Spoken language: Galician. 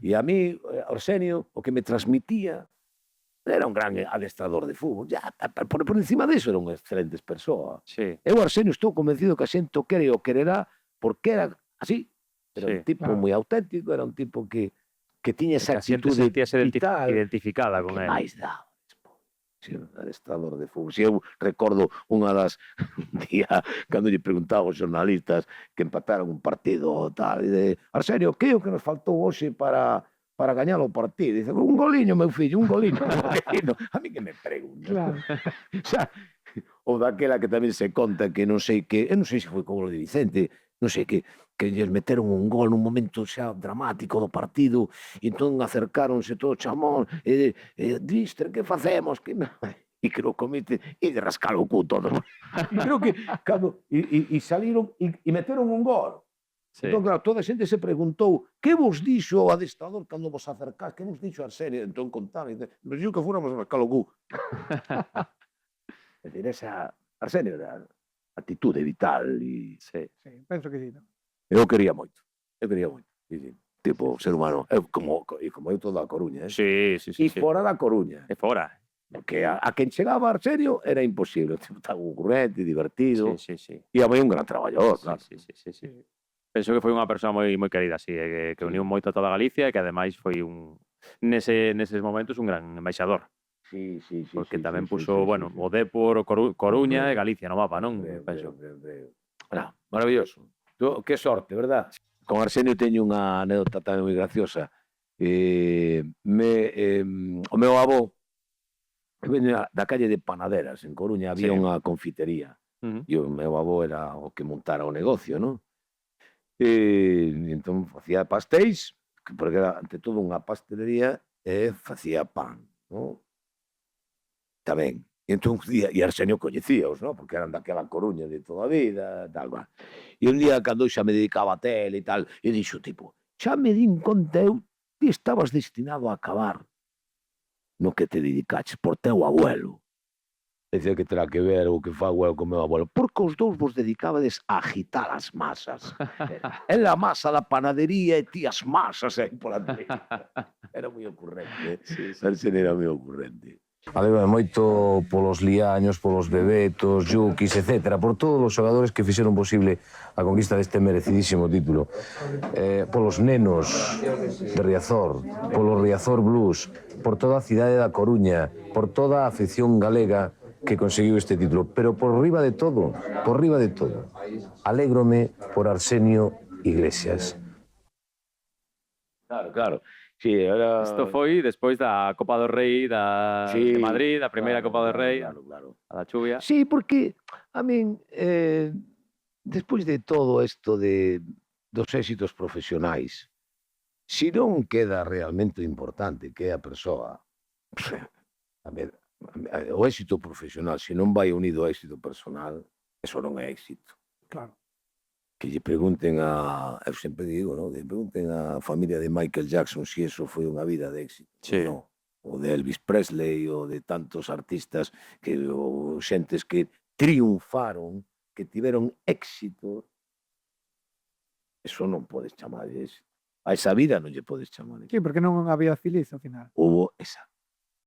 E a mí, Arsenio, o que me transmitía era un gran adestrador de fútbol. Ya, por encima diso era unha excelente persoa. Sí, Eu, Arsenio, estou convencido que a xente o quere e o quererá porque era así. Era un sí. tipo moi auténtico, era un tipo que tiña E que esa a xente actitude sentíase vital. identificada con Que el. máis dá? Si, adestrador de fútbol. Si eu recordo unha das un día cando lle preguntaba aos xornalistas que empataron un partido tal, e de Arsenio, que é o que nos faltou hoxe para gañar o partido? Dice, un goliño, meu fillo, un goliño. A mí que me pregunto. Claro. Xa, ou daquela que tamén se conta que non sei que, eu non sei se foi como o de Vicente, non sei que lles meteron un gol nun momento xa dramático do partido e entón acercáronse todo chamón e Díster, que facemos? E que no comite e de rascar o cu todo. E creo que cando e saliron e meteron un gol. Sí. Entón, claro, toda a xente se preguntou que vos dixo o adestrador cando vos acercás, que vos dixo Arsenio? Entón contaron, nos dixo que fóramos a rascar o cu. É dicir, esa Arsenio era actitude vital e Sí. Sí, penso que sí, non? eu quería moito. Sí. Tipo, ser humano, como eu toda a Coruña, Sí, sí, sí. E fora da Coruña. E fora. Porque a quen chegaba Arsenio era imposible. Tipo, tan ocurrente, divertido. Sí, sí, sí. E a moi un gran traballador, claro. Sí. Penso que foi unha persoa moi querida, sí, que uniu moito a toda Galicia e que ademais foi neses momentos un gran embaixador. Sí. Porque tamén puso, bueno, o Dépor, Coruña e Galicia no mapa, non? Penso. Maravilloso. Que sorte, verdad? Con Arsenio teño unha anécdota tamén moi graciosa. O meu avó veña da calle de Panaderas, en Coruña, había Sí. unha confitería. E o meu avó era o que montara o negocio, non? E entón facía pastéis, porque era ante todo unha pastelería, e facía pan, non? Tamén. E entón un día, e Arsenio coñecíaos, non? Porque eran daquela Coruña de toda a vida, tal, va. E un día, cando xa me dedicaba a tele e tal, e dixo, tipo, xa me din conta eu, ti estabas destinado a acabar no que te dedicaches por teu abuelo. Decía que terá que ver o que fa o abuelo co meu abuelo. Porque os dous vos dedicabades a agitar as masas. En a masa da panadería e ti as masas aí pola tele. Era moi ocurrente. Arsenio era moi ocurrente. Alégrame moito polos liaños, polos bebetos, Yukis, etcétera, por todos os xogadores que fixeron posible a conquista deste merecidísimo título. Polos nenos de Riazor, polo Riazor Blues, por toda a cidade da Coruña, por toda a afición galega que conseguiu este título, pero por riba de todo, alégrome por Arsenio Iglesias. Claro. Sí, era... Isto foi despois da Copa do Rei de Madrid, a primeira Copa do Rei, a da chuvia. Sí, porque a min, despois de todo isto dos éxitos profesionais, se non queda realmente importante que é a persoa, a ver, o éxito profesional, se non vai unido ao éxito personal, eso non é éxito. Claro. Que lle pregunten eu sempre digo, non? Que lle pregunten á familia de Michael Jackson se eso foi unha vida de éxito. Sí. Non. O de Elvis Presley, ou de tantos artistas ou xentes que triunfaron, que tiveron éxito, eso non podes chamar éxito. A esa vida non lle podes chamar éxito. Sí, porque non había feliz ao final. Hubo esa